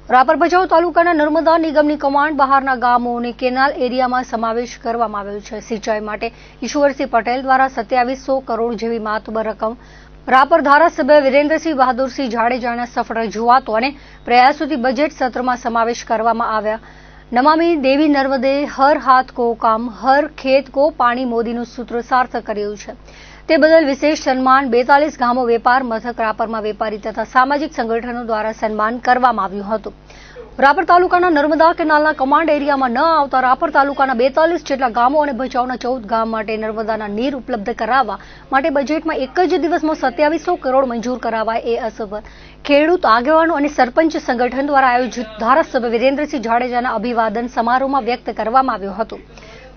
રાપર ભચાઉ તાલુકાના નર્મદા નિગમની કમાન્ડ બહારના ગામોને કેનાલ એરિયામાં સમાવેશ કરવામાં આવ્યો છે। સિંચાઈ માટે ઈશ્વરસિંહ પટેલ દ્વારા 2700 કરોડ જેવી માતબર રકમ રાપર ધારાસભ્ય વિરેન્દ્રસિંહ બહાદુરસિંહ જાડેજાના સફળ રજૂઆતો અને પ્રયાસોથી બજેટ સત્રમાં સમાવેશ કરવામાં આવ્યા। નમામી દેવી નર્મદે હર હાથ કો કામ હર ખેત કો પાણી મોદીનું સૂત્ર સાર્થક કર્યું છે। તે બદલ વિશેષ સન્માન 42 ગામો વેપાર મથક રાપરમાં વેપારી તથા સામાજિક સંગઠનો દ્વારા સન્માન કરવામાં આવ્યું હતું। રાપર તાલુકાના નર્મદા કેનાલના કમાન્ડ એરિયામાં ન આવતા રાપર તાલુકાના 42 જેટલા ગામો અને ભચાઉના 14 ગામ માટે નર્મદાના નીર ઉપલબ્ધ કરાવવા માટે બજેટમાં એક જ દિવસમાં 2700 કરોડ મંજૂર કરાવાય એ અસર ખેડૂત આગેવાનો અને સરપંચ સંગઠન દ્વારા આયોજિત ધારાસભ્ય વિરેન્દ્રસિંહ જાડેજાના અભિવાદન સમારોહમાં વ્યક્ત કરવામાં આવ્યું હતું।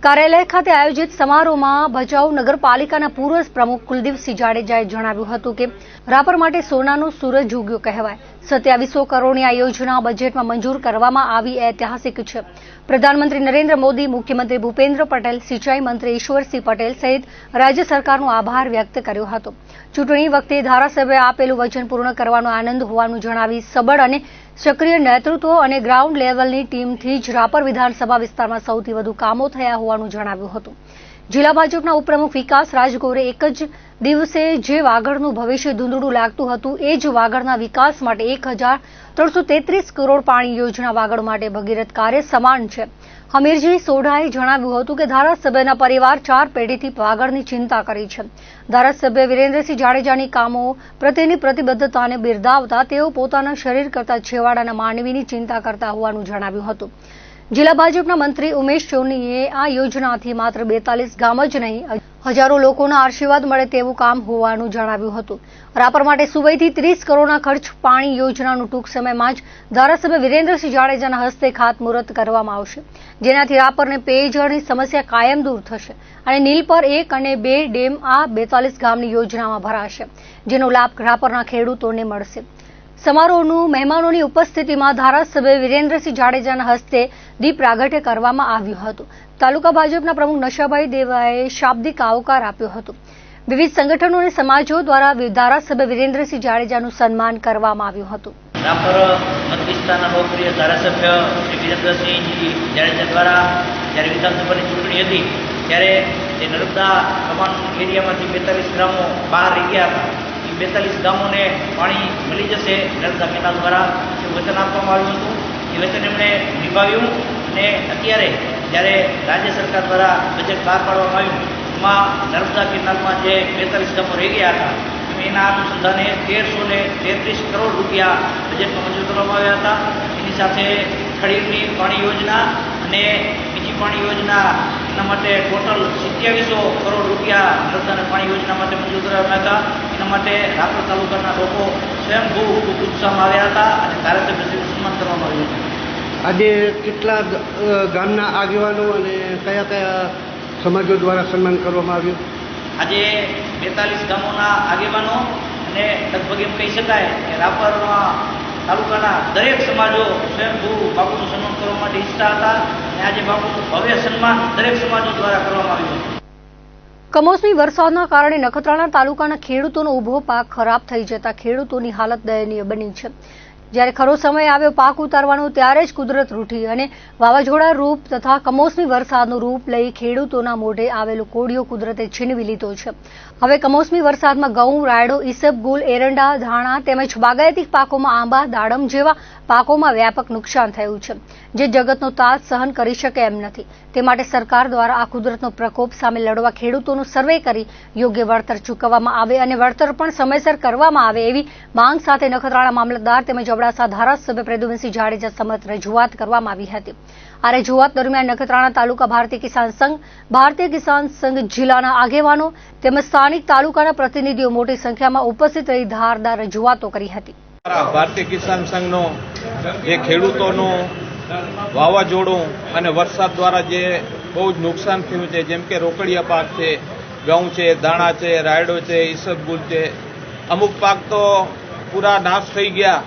કાર્યાલય ખાતે આયોજિત સમારોહમાં ભચાઉ નગરપાલિકાના પૂર્વ પ્રમુખ કુલદીપસિંહ જાડેજાએ જણાવ્યું હતું કે રાપર માટે સોનાનો સૂરજ ઉગ્યો કહેવાય। 2700 કરોડની આ યોજના બજેટમાં મંજૂર કરવામાં આવી ઐતિહાસિક છે। પ્રધાનમંત્રી નરેન્દ્ર મોદી, મુખ્યમંત્રી ભૂપેન્દ્ર પટેલ, સિંચાઈ મંત્રી ઈશ્વરસિંહ પટેલ સહિત રાજ્ય સરકારનો આભાર વ્યક્ત કર્યો હતો। ચૂંટણી વખતે ધારાસભ્યએ આપેલું વચન પૂર્ણ કરવાનો આનંદ હોવાનું જણાવી સબળ અને સક્રિય નેતૃત્વ અને ગ્રાઉન્ડ લેવલની ટીમથી જ રાપર વિધાનસભા વિસ્તારમાં સૌથી વધુ કામો થયા હોવાનું જણાવ્યું હતું। જિલ્લા ભાજપના ઉપપ્રમુખ વિકાસ રાજગોરે એક જ દિવસે જે વાગડનું ભવિષ્ય ધૂંધળું લાગતું હતું એ જ વાગડના વિકાસ માટે 1333 કરોડ પાણી યોજના વાગડ માટે ભગીરથ કાર્ય સમાન છે। હમીરજી સોઢાએ જણાવ્યું હતું કે ધારાસભ્યના પરિવાર 4 પેઢીથી વાગડની ચિંતા કરી છે। ધારાસભ્ય વિરેન્દ્રસિંહ જાડેજાની કામો પ્રત્યેની પ્રતિબદ્ધતાને બિરદાવતા તેઓ પોતાના શરીર કરતા છેવાડાના માનવીની ચિંતા કરતા હોવાનું જણાવ્યું હતું। જિલ્લા ભાજપના મંત્રી ઉમેશ સોનીએ આ યોજનાથી માત્ર 42 ગામ જ નહીં હજારો લોકોના આશીર્વાદ મળે તેવું કામ હોવાનું જણાવ્યું હતું। રાપર માટે સુવઈથી 30 કરોડના ખર્ચ પાણી યોજનાનું ટૂંક સમયમાં જ ધારાસભ્ય વિરેન્દ્રસિંહ જાડેજાના હસ્તે ખાતમુહૂર્ત કરવામાં આવશે, જેનાથી રાપરને પેયજળની સમસ્યા કાયમ દૂર થશે અને નીલપર 1 અને 2 ડેમ આ 42 ગામની યોજનામાં ભરાશે, જેનો લાભ રાપરના ખેડૂતોને મળશે। સમારોહનું મહેમાનોની ઉપસ્થિતિમાં ધારાસભ્ય વિરેન્દ્રસિંહ જાડેજાના હસ્તે દીપ પ્રાગટ્ય કરવામાં આવ્યું હતું। તાલુકા ભાજપના પ્રમુખ નશાભાઈ દેવાએ શાબ્દિક આવકાર આપ્યો હતો। વિવિધ સંગઠનો અને સમાજો દ્વારા ધારાસભ્ય વિરેન્દ્રસિંહ જાડેજાનું સન્માન કરવામાં આવ્યું હતું। રાપર મત વિસ્તારના લોકપ્રિય ધારાસભ્ય શ્રી વિરેન્દ્રસિંહજી જાડેજા દ્વારા જ્યારે વિધાનસભાની ચૂંટણી હતી ત્યારે તે નર્મદા કમાન્ડ એરિયામાંથી 42 ગ્રામો બહાર રહી ગયા હતા। 42 ગામોને પાણી મળી જશે નર્મદા કેનાલ દ્વારા એ વચન આપવામાં આવ્યું હતું। એ વચન એમણે નિભાવ્યું અને અત્યારે જ્યારે રાજ્ય સરકાર દ્વારા બજેટ બહાર પાડવામાં આવ્યું એમાં નર્મદા કેનાલમાં જે 42 ગામો રહી ગયા હતા એના અનુસંધાને 1333 કરોડ રૂપિયા બજેટમાં મંજૂર કરવામાં આવ્યા હતા। એની સાથે ખડીરની પાણી યોજના અને બીજી પાણી યોજના એના માટે ટોટલ 2700 કરોડ રૂપિયા નર્મદાના પાણી યોજના માટે મંજૂર કરવામાં આવ્યા હતા। એના માટે રાપર તાલુકાના લોકો સ્વયંભૂ ખૂબ ઉત્સાહમાં આવ્યા હતા અને ધારાસભ્યશ્રીનું સન્માન કરવામાં આવ્યું હતું। આજે કેટલા ગામના આગેવાનો અને કયા કયા સમાજો દ્વારા સન્માન કરવામાં આવ્યું? આજે 42 ગામોના આગેવાનો અને લગભગ એમ કહી શકાય કે રાપરમાં તાલુકાના દરેક સમાજો સ્વયંભૂ બાપુનું સન્માન કરવા માટે ઈચ્છતા હતા અને આજે બાપુનું ભવ્ય સન્માન દરેક સમાજો દ્વારા કરવામાં આવ્યું હતું। કમોસમી વરસાદના કારણે નખત્રાણા તાલુકાના ખેડૂતોનો ઊભો પાક ખરાબ થઈ જતા ખેડૂતોની હાલત દયનીય બની છે। જ્યારે ખરો સમય આવ્યો પાક ઉતારવાનો ત્યારે જ કુદરત રૂઠી અને વાવાઝોડા રૂપ તથા કમોસમી વરસાદનું રૂપ લઈ ખેડૂતોના મોઢે આવેલો કોડિયો કુદરતે છીનવી લીધો છે। હવે કમોસમી વરસાદમાં ઘઉં, રાયડો, ઈસબગુલ, એરંડા, ધાણા તેમજ બાગાયતી પાકોમાં આંબા, દાડમ જેવા પાકોમાં વ્યાપક નુકસાન થયું છે, જે જગતનો તાજ સહન કરી શકે એમ નથી। તે માટે સરકાર દ્વારા આ કુદરતનો પ્રકોપ સામે લડવા ખેડૂતોનો સર્વે કરી યોગ્ય વળતર ચૂકવવામાં આવે અને વળતર પણ સમયસર કરવામાં આવે એવી માંગ સાથે નખત્રાણા મામલતદાર તેમજ અબડાસા ધારાસભ્ય પ્રદ્યુમનસિંહ જાડેજા સમક્ષ રજૂઆત કરવામાં આવી હતી। આ રજૂઆત દરમિયાન નખત્રાણા તાલુકા ભારતીય કિસાન સંઘ જિલ્લાના આગેવાનો તેમજ સ્થાનિક તાલુકાના પ્રતિનિધિઓ મોટી સંખ્યામાં ઉપસ્થિત રહી ધારદાર રજૂઆતો કરી હતી। ભારતીય કિસાન સંઘનો જે ખેડૂતોનું વાવાઝોડું અને વરસાદ દ્વારા જે બહુ જ નુકસાન થયું છે, જેમ કે રોકડિયા પાક છે, ઘઉં છે, દાણા છે, રાયડો છે, ઈસબગુલ છે, અમુક પાક તો પૂરા નાશ થઈ ગયા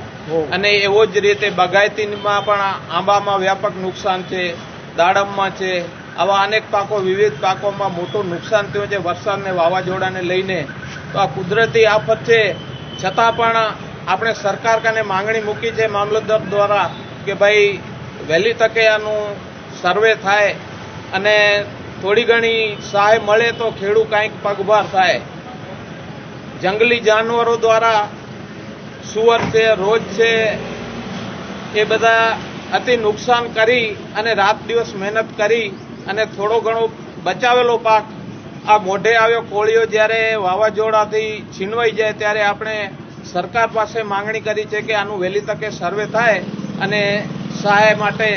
અને એવો જ રીતે બાગાયતીમાં પણ આંબામાં વ્યાપક નુકસાન છે, દાડમમાં છે, આવા અનેક પાકો વિવિધ પાકોમાં મોટું નુકસાન થયું છે વરસાદ ને વાવાઝોડાને લઈને। તો આ કુદરતી આફત છે છતાં પણ આપણે સરકાર કને માંગણી મૂકી છે મામલતદાર દ્વારા કે ભાઈ વહેલી તકે આનું સર્વે થાય અને થોડી ઘણી સહાય મળે તો ખેડૂત કાંઈક પગભર થાય. જંગલી જાનવરો દ્વારા સુઅર છે, રોજ છે, એ બધા અતિ નુકસાન કરી અને રાત દિવસ મહેનત કરી અને થોડો ઘણો બચાવેલો પાક આ મોઢે આવ્યો કોળીઓ જ્યારે વાવાઝોડાથી છીનવાઈ જાય ત્યારે આપણે સરકાર પાસે માંગણી કરી છે કે આનું વહેલી તકે સર્વે થાય અને સહાય માટે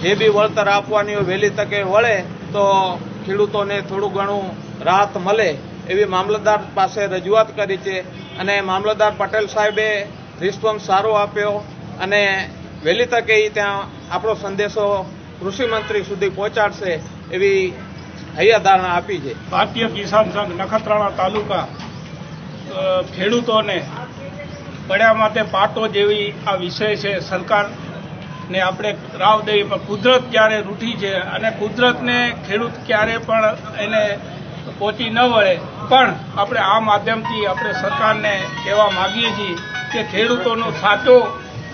જે બી વળતર આપવાની હોય વહેલી તકે વળે તો ખેડૂતોને થોડું ઘણું રાહત મળે એવી મામલતદાર પાસે રજૂઆત કરી છે. અને મામલતદાર પટેલ સાહેબે રિસ્પોન્સ સારો આપ્યો અને વહેલી તકે ત્યાં આપણો સંદેશો કૃષિમંત્રી સુધી પહોંચાડશે એવી હૈયાધારણા આપી છે. ભારતીય કિસાન સંઘ નખત્રાણા તાલુકા ખેડૂતોને પડ્યા માટે પાટો જેવી આ વિષય છે. સરકારને આપણે રાવ દઈએ પણ કુદરત ક્યારે રૂઠી છે અને કુદરતને ખેડૂત ક્યારે પણ એને પહોંચી ન વળે. પણ આપણે આ માધ્યમથી આપણે સરકારને કહેવા માગીએ છીએ કે ખેડૂતોનો સાચો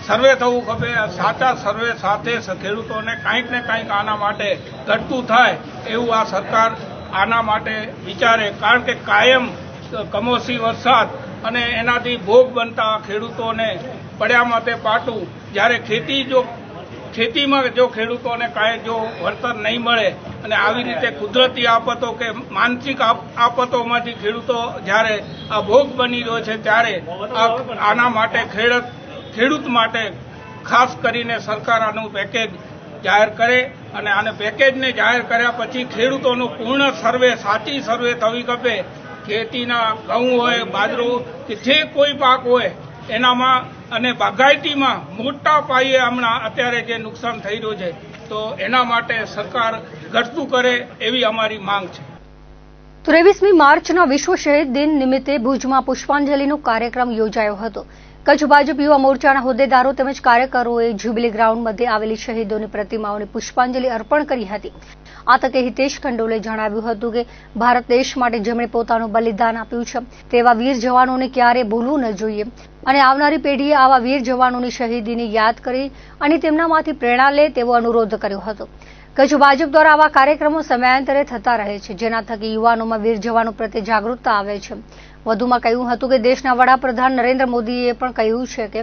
સર્વે થવું ખપે. સાચા સર્વે સાથે ખેડૂતોને કાંઈક ને કાંઈક આના માટે ઘટતું થાય એવું આ સરકાર આના માટે વિચારે. કારણ કે કાયમ કમોસમી વરસાદ અને એનાથી ભોગ બનતા ખેડૂતોને પડ્યા માટે પાટું. જ્યારે ખેતીમાં જો ખેડૂતોને કાંઈ જો વળતર નહીં મળે અને આવી રીતે કુદરતી આફતો કે માનસિક આફતોમાંથી ખેડૂતો જ્યારે આ ભોગ બની રહ્યો છે ત્યારે આના માટે ખેડૂત માટે ખાસ કરીને સરકાર આનું પેકેજ જાહેર કરે અને આને પેકેજને જાહેર કર્યા પછી ખેડૂતોનું પૂર્ણ સર્વે, સાચી સર્વે થવી ખપે. ખેતીના ઘઉં હોય, બાજરો કે જે કોઈ પાક હોય એનામાં અને બાગાયતીમાં મોટા પાયે હમણાં અત્યારે જે નુકસાન થઈ રહ્યું છે તો એના માટે સરકાર ઘટતું કરે એવી અમારી માંગ છે. 23મી માર્ચના વિશ્વ શહીદ દિન નિમિત્તે ભુજમાં પુષ્પાંજલિનો કાર્યક્રમ યોજાયો હતો. કચ્છ ભાજપ યુવા મોરચાના હોદ્દેદારો તેમજ કાર્યકરોએ જ્યુબિલી ગ્રાઉન્ડ મધ્યે આવેલી શહીદોની પ્રતિમાઓને પુષ્પાંજલિ અર્પણ કરી હતી. આ તકે હિતેશ ખંડોલે જણાવ્યું હતું કે ભારત દેશ માટે જેમણે પોતાનું બલિદાન આપ્યું છે તેવા વીર જવાનોને ક્યારે ભૂલવું ન જોઈએ અને આવનારી પેઢીએ આવા વીર જવાનોની શહીદીને યાદ કરી અને તેમનામાંથી પ્રેરણા લે તેવો અનુરોધ કર્યો હતો. કચ્છ ભાજપ દ્વારા આવા કાર્યક્રમો સમયાંતરે થતા રહે છે, જેના થકી યુવાનોમાં વીર જવાનો પ્રત્યે જાગૃતતા આવે છે. વધુમાં કહ્યું હતું કે દેશના વડાપ્રધાન નરેન્દ્ર મોદીએ પણ કહ્યું છે કે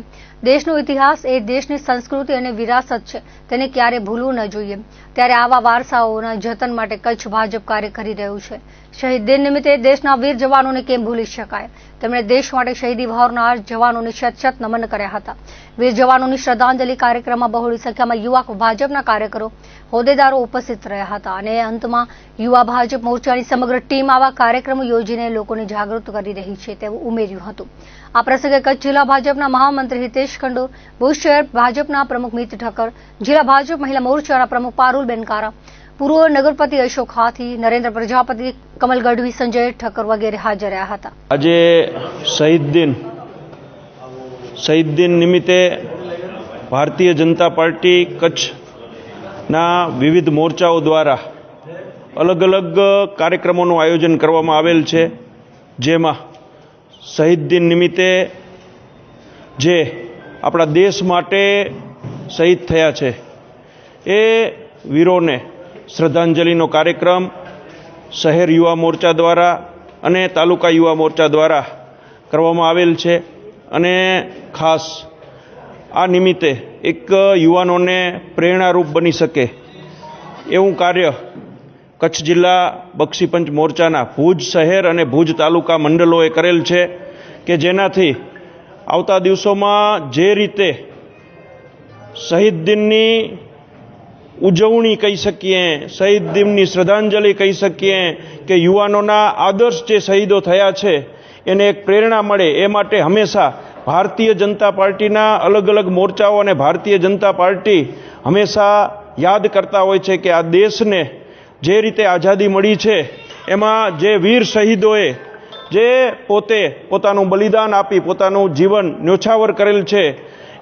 દેશનો ઇતિહાસ એ દેશની સંસ્કૃતિ અને વિરાસત છે, તેને ક્યારે ભૂલવું ન જોઈએ. ત્યારે આવા વારસાઓના જતન માટે કચ્છ ભાજપ કાર્ય કરી રહ્યું છે. શહીદ દિન નિમિત્તે દેશના વીર જવાનોને કેમ ભૂલી શકાય. તેમણે દેશ માટે શહીદી વહાવનાર જવાનોને શત નમન કર્યા હતા. વીર જવાનોની શ્રદ્ધાંજલિ કાર્યક્રમમાં બહોળી સંખ્યામાં યુવા ભાજપના કાર્યકરો, હોદ્દેદારો ઉપસ્થિત રહ્યા હતા અને અંતમાં યુવા ભાજપ મોરચાની સમગ્ર ટીમ આવા કાર્યક્રમો યોજીને લોકોને જાગૃત કરી રહી છે તેવું ઉમેર્યું હતું. આ પ્રસંગે કચ્છ જિલ્લા ભાજપના મહામંત્રી હિતેશ ખંડોર, ભુજ શહેર ભાજપના પ્રમુખ મિત ઠક્કર, જિલ્લા ભાજપ મહિલા મોરચાના પ્રમુખ પારુલબેન કારા, પૂર્વ નગરપતિ અશોક હાથી, નરેન્દ્ર પ્રજાપતિ, કમલ ગઢવી, સંજય ઠક્કર વગેરે હાજર રહ્યા હતા. આજે શહીદ દિન નિમિત્તે ભારતીય જનતા પાર્ટી કચ્છના વિવિધ મોરચાઓ દ્વારા અલગ અલગ કાર્યક્રમોનું આયોજન કરવામાં આવેલ છે. જેમાં શહીદ દિન નિમિત્તે જે આપણા દેશ માટે શહીદ થયા છે એ વીરોને શ્રદ્ધાંજલિનો કાર્યક્રમ શહેર યુવા મોરચા દ્વારા અને તાલુકા યુવા મોરચા દ્વારા કરવામાં આવેલ છે. અને ખાસ આ નિમિત્તે એક યુવાનોને પ્રેરણારૂપ બની શકે એવું કાર્ય કચ્છ જિલ્લા બક્ષીપંચ મોરચાના ભુજ શહેર અને ભુજ તાલુકા મંડળોએ કરેલ છે કે જેનાથી આવતા દિવસોમાં જે રીતે શહીદ દિનની ઉજવણી કહી શકીએ, શહીદ દિનની શ્રદ્ધાંજલિ કહી શકીએ કે યુવાનોના આદર્શ જે શહીદો થયા છે એને એક પ્રેરણા મળે એ માટે હંમેશા ભારતીય જનતા પાર્ટીના અલગ અલગ મોરચાઓ અને ભારતીય જનતા પાર્ટી હંમેશા યાદ કરતા હોય છે કે આ દેશને જે રીતે આઝાદી મળી છે એમાં જે વીર શહીદોએ જે પોતે પોતાનું બલિદાન આપી પોતાનું જીવન ન્યોછાવર કરેલ છે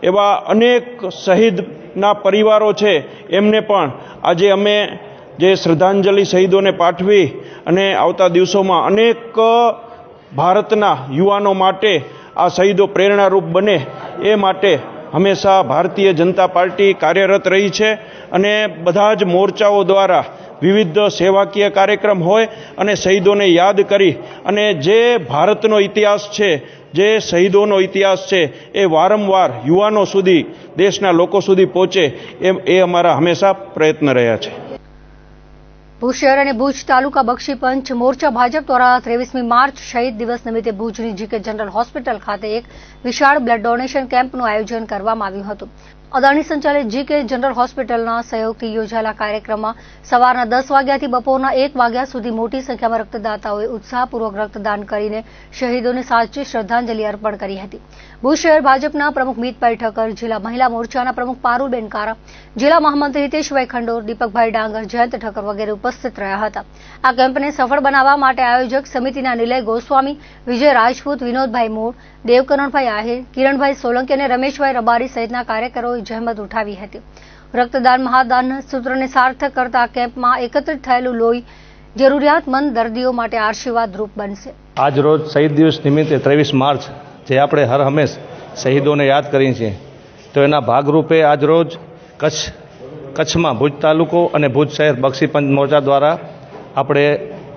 એવા અનેક શહીદના પરિવારો છે એમને પણ આજે અમે જે શ્રદ્ધાંજલિ શહીદોને પાઠવી અને આવતા દિવસોમાં અનેક ભારતના યુવાનો માટે આ શહીદો પ્રેરણારૂપ બને એ માટે હંમેશા ભારતીય જનતા પાર્ટી કાર્યરત રહી છે અને બધા જ મોરચાઓ દ્વારા વિવિધ સેવાકીય કાર્યક્રમ હોય અને શહીદોને યાદ કરી અને જે ભારતનો ઇતિહાસ છે, જે શહીદોનો ઇતિહાસ છે એ વારંવાર યુવાનો સુધી, દેશના લોકો સુધી પહોંચે એ અમારા હંમેશા પ્રયત્ન રહ્યા છે. ભુજ શહેર અને ભુજ તાલુકા બક્ષીપંચ મોરચા ભાજપ દ્વારા 23મી માર્ચ શહીદ દિવસ નિમિત્તે ભુજની જીકે જનરલ હોસ્પિટલ ખાતે એક વિશાળ બ્લડ ડોનેશન કેમ્પનું આયોજન કરવામાં આવ્યું હતું. અદાણી સંચાલિત જીકે જનરલ હોસ્પિટલના સહયોગથી યોજાયેલા કાર્યક્રમમાં સવારના 10 વાગ્યાથી બપોરના 1 વાગ્યા સુધી મોટી સંખ્યામાં રક્તદાતાઓએ ઉત્સાહપૂર્વક રક્તદાન કરીને શહીદોને સાચી શ્રદ્ધાંજલિ અર્પણ કરી હતી. ભુજ શહેર ભાજપના પ્રમુખ મીતભાઈ ઠક્કર, જિલ્લા મહિલા મોરચાના પ્રમુખ પારુલબેન કારા, જિલ્લા મહામંત્રી હિતેશભાઈ ખંડોર, દીપકભાઈ ડાંગર, જયંત ઠક્કર વગેરે ઉપસ્થિત રહ્યા હતા. આ કેમ્પને સફળ બનાવવા માટે આયોજક સમિતિના નિલય ગોસ્વામી, વિજય રાજપૂત, વિનોદભાઈ મોડ, દેવકરણભાઈ આહિર, કિરણભાઈ સોલંકી અને રમેશભાઈ રબારી સહિતના કાર્યકરોએ જહેમત ઉઠાવી હતી. રક્તદાન મહાદાન સૂત્રને સાર્થક કરતા આ કેમ્પમાં એકત્રિત થયેલું લોહી જરૂરિયાતમંદ દર્દીઓ માટે આશીર્વાદરૂપ બનશે. આજ રોજ શહીદ દિવસ નિમિત્તે 23 માર્ચ જે આપણે હર હંમેશ શહીદોને યાદ કરીએ છીએ, તો એના ભાગરૂપે આજ રોજ કચ્છમાં ભુજ તાલુકો અને ભુજ શહેર બક્ષીપંચ મોરચા દ્વારા આપણે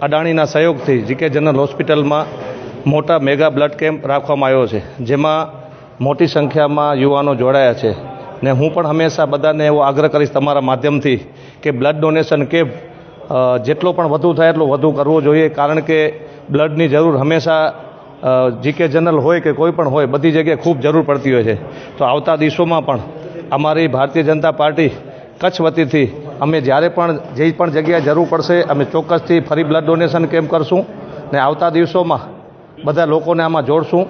અદાણીના સહયોગથી જીકે જનરલ હોસ્પિટલમાં મોટા મેગા બ્લડ કેમ્પ રાખવામાં આવ્યો છે, જેમાં મોટી સંખ્યામાં યુવાનો જોડાયા છે. ને હું પણ હંમેશા બધાને એવો આગ્રહ કરીશ તમારા માધ્યમથી કે બ્લડ ડોનેશન કેમ્પ જેટલો પણ વધુ થાય એટલું વધુ કરવો જોઈએ, કારણ કે બ્લડની જરૂર હંમેશા જીકે જનરલ હોય કે કોઈ પણ હોય, બધી જગ્યાએ ખૂબ જરૂર પડતી હોય છે. તો આવતા દિવસોમાં પણ અમારી ભારતીય જનતા પાર્ટી કચ્છ વતીથી અમે જ્યારે પણ જે પણ જગ્યાએ જરૂર પડશે અમે ચોક્કસથી ફરી બ્લડ ડોનેશન કેમ્પ કરશું ને આવતા દિવસોમાં બધા લોકોને આમાં જોડશું.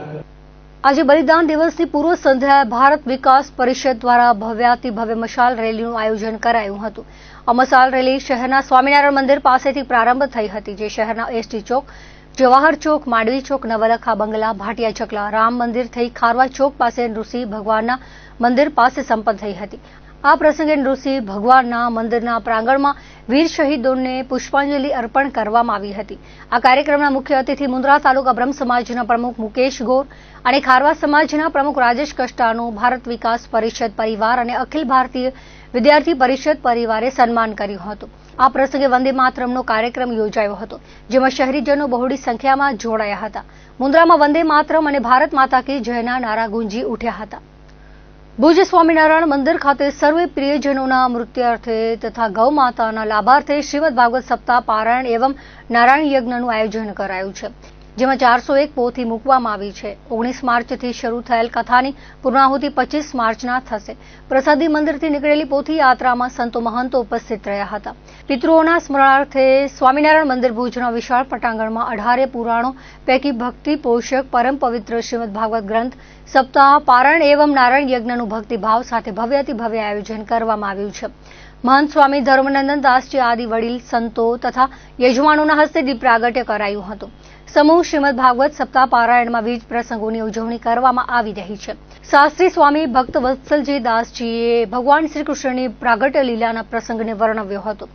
આજે બલિદાન દિવસની પૂર્વ સંધ્યાએ ભારત વિકાસ પરિષદ દ્વારા ભવ્યાતિ ભવ્ય મશાલ રેલીનું આયોજન કરાયું હતું. આ મશાલ રેલી શહેરના સ્વામિનારાયણ મંદિર પાસેથી પ્રારંભ થઈ હતી, જે શહેરના એસટી ચોક, જવાહર ચોક, માંડવી ચોક, નવલખા બંગલા, ભાટિયા ચકલા, રામ મંદિર થઈ ખારવા ચોક પાસે નૃસિંહ ભગવાનના મંદિર પાસે સંપન્ન થઈ હતી. આ પ્રસંગે નૃસિંહ ભગવાનના મંદિરના પ્રાંગણમાં વીર શહીદોને પુષ્પાંજલિ અર્પણ કરવામાં આવી હતી. આ કાર્યક્રમના મુખ્ય અતિથિ મુન્દ્રા તાલુકા બ્રહ્મ સમાજના પ્રમુખ મુકેશ ગોર અને ખારવા સમાજના પ્રમુખ રાજેશ કષ્ટાનું ભારત વિકાસ પરિષદ પરિવાર અને અખિલ ભારતીય વિદ્યાર્થી પરિષદ પરિવારે સન્માન કર્યું હતું. આ પ્રસંગે વંદે માતરમનો કાર્યક્રમ યોજાયો હતો, જેમાં શહેરીજનો બહોળી સંખ્યામાં જોડાયા હતા. મુન્દ્રામાં વંદે માતરમ અને ભારત માતા કી જયના નારા ગુંજી ઉઠ્યા હતા. ભુજ સ્વામિનારાયણ મંદિર ખાતે સર્વે પ્રિયજનોના મૃત્યાર્થે તથા ગૌ માતાના લાભાર્થે શ્રીમદ ભાગવત સપ્તાહ પારાયણ એવં નારાયણ યજ્ઞનું આયોજન કરાયું છે, જેમાં 401 પોથી મૂકવામાં આવી છે. 19 માર્ચથી શરૂ થયેલ કથાની પૂર્ણાહુતિ 25 માર્ચના થશે. પ્રસાદી મંદિરથી નીકળેલી પોથી યાત્રામાં સંતો મહંતો ઉપસ્થિત રહ્યા હતા. પિતૃઓના સ્મરણાર્થે સ્વામિનારાયણ મંદિર ભુજના વિશાળ પટાંગણમાં 18 પુરાણો પૈકી ભક્તિ પોષક પરમ પવિત્ર શ્રીમદ ભાગવત ગ્રંથ સપ્તાહ પારાયણ એવં નારાયણ યજ્ઞનું ભક્તિભાવ સાથે ભવ્યાતિ ભવ્ય આયોજન કરવામાં આવ્યું છે. મહંત સ્વામી ધર્મનંદન દાસજી આદિ વડીલ સંતો તથા યજમાનોના હસ્તે દીપ પ્રાગટ્ય કરાયું હતું. સમૂહ શ્રીમદ ભાગવત સપ્તાહ પારાયણમાં વિવિધ પ્રસંગોની ઉજવણી કરવામાં આવી રહી છે. શાસ્ત્રી સ્વામી ભક્ત વત્સલજી દાસજીએ ભગવાન શ્રી કૃષ્ણની પ્રાગટ્ય લીલાના પ્રસંગને વર્ણવ્યો હતો.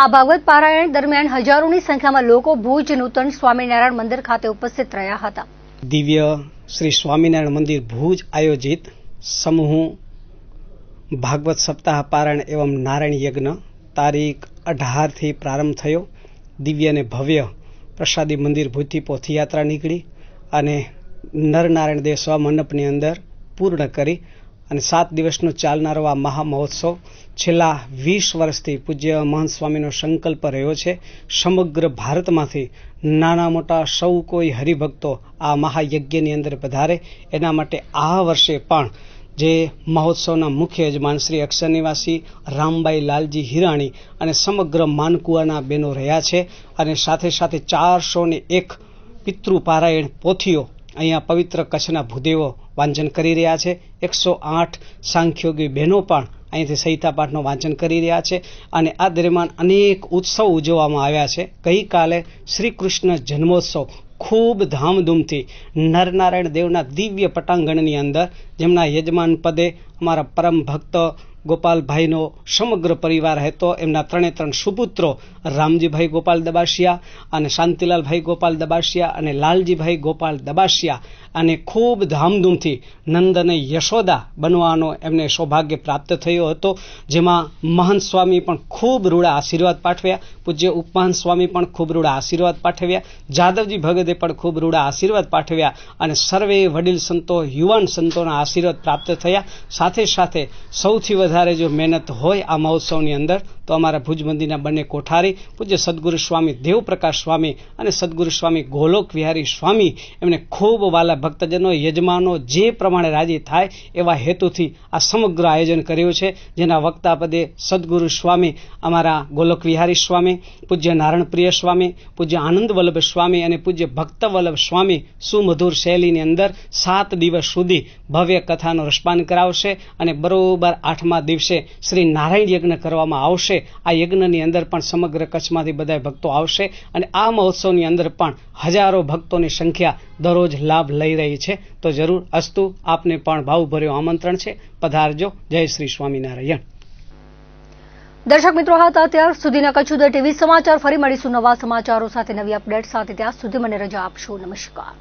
આ ભાગવત પારાયણ દરમિયાન હજારોની સંખ્યામાં લોકો ભુજ નૂતન સ્વામિનારાયણ મંદિર ખાતે ઉપસ્થિત રહ્યા હતા. દિવ્ય શ્રી સ્વામિનારાયણ મંદિર ભુજ આયોજિત સમૂહ ભાગવત સપ્તાહ પારાયણ એવં નારાયણ યજ્ઞ તારીખ 18 થી પ્રારંભ થયો. દિવ્ય અને ભવ્ય પ્રસાદી મંદિર ભુજથી પોથીયાત્રા નીકળી અને નરનારાયણ દેવ સ્વમંડપની અંદર પૂર્ણ કરી અને 7 દિવસનો ચાલનારો આ મહામહોત્સવ છેલ્લા 20 વર્ષથી પૂજ્ય મહંત સ્વામીનો સંકલ્પ રહ્યો છે. સમગ્ર ભારતમાંથી નાના મોટા સૌ કોઈ હરિભક્તો આ મહાયજ્ઞની અંદર પધારે, એના માટે આ વર્ષે પણ જે મહોત્સવના મુખ્ય યજમાન શ્રી અક્ષર નિવાસી રામબાઈ લાલજી હિરાણી અને સમગ્ર માનકુવાના બહેનો રહ્યા છે. અને સાથે સાથે 401 પિતૃ પારાયણ પોથીઓ અહીંયા પવિત્ર કચ્છના ભૂદેવો વાંચન કરી રહ્યા છે. 108 સાંખ્યોગી બહેનો પણ અહીંથી સહિતા પાઠનું વાંચન કરી રહ્યા છે. અને આ દરમિયાન અનેક ઉત્સવ ઉજવવામાં આવ્યા છે. ગઈકાલે શ્રી કૃષ્ણ જન્મોત્સવ ખૂબ ધામધૂમથી નરનારાયણ દેવના દિવ્ય પટાંગણની અંદર, જેમના યજમાન પદે અમારા પરમ ભક્ત ગોપાલભાઈનો સમગ્ર પરિવાર હતો. એમના 3 સુપુત્રો રામજીભાઈ ગોપાલ દબાશિયા અને શાંતિલાલભાઈ ગોપાલ દબાશિયા અને લાલજીભાઈ ગોપાલ દબાશિયા અને ખૂબ ધામધૂમથી નંદ અને યશોદા બનવાનો એમને સૌભાગ્ય પ્રાપ્ત થયો હતો. જેમાં મહંત સ્વામી પણ ખૂબ રૂડા આશીર્વાદ પાઠવ્યા, પૂજ્ય ઉપમહંત સ્વામી પણ ખૂબ રૂડા આશીર્વાદ પાઠવ્યા, જાદવજી ભગતે પણ ખૂબ રૂડા આશીર્વાદ પાઠવ્યા અને સર્વે વડીલ સંતો, યુવાન સંતોના આશીર્વાદ પ્રાપ્ત થયા. સાથે સાથે સૌથી વધારે જો મહેનત હોય આ મહોત્સવની અંદર તો અમારા ભુજ મંદિરના બંને કોઠારી પૂજ્ય સદગુરુ સ્વામી દેવપ્રકાશ સ્વામી અને સદગુરુ સ્વામી ગોલોક વિહારી સ્વામી એમને ખૂબ વાલા ભક્તજનો, યજમાનો જે પ્રમાણે રાજી થાય એવા હેતુથી આ સમગ્ર આયોજન કર્યું છે. જેના વક્તા પદે સદગુરુ સ્વામી અમારા ગોલોક વિહારી સ્વામી, પૂજ્ય નારાયણપ્રિય સ્વામી, પૂજ્ય આનંદ વલ્લભ સ્વામી અને પૂજ્ય ભક્ત વલ્લભ સ્વામી સુમધુર શૈલીની અંદર 7 દિવસ સુધી ભવ્ય કથાનો રસપાન કરાવશે અને બરોબર 8મા દિવસે શ્રી નારાયણ યજ્ઞ કરવામાં આવશે. આ યજ્ઞની અંદર પણ સમગ્ર કચ્છમાંથી બધા ભક્તો આવશે અને આ મહોત્સવની અંદર પણ હજારો ભક્તોની સંખ્યા દરરોજ લાભ લઈ રહી છે. તો જરૂર અસ્તુ, આપને પણ ભાવભર્યું આમંત્રણ છે, પધારજો. જય શ્રી સ્વામિનારાયણ. દર્શક મિત્રો, હતા અત્યાર સુધીના કચ્છ ઉદય ટીવી સમાચાર. ફરી મળીશું નવા સમાચારો સાથે, નવી અપડેટ સાથે. ત્યાં સુધી મને રજા આપશો. નમસ્કાર.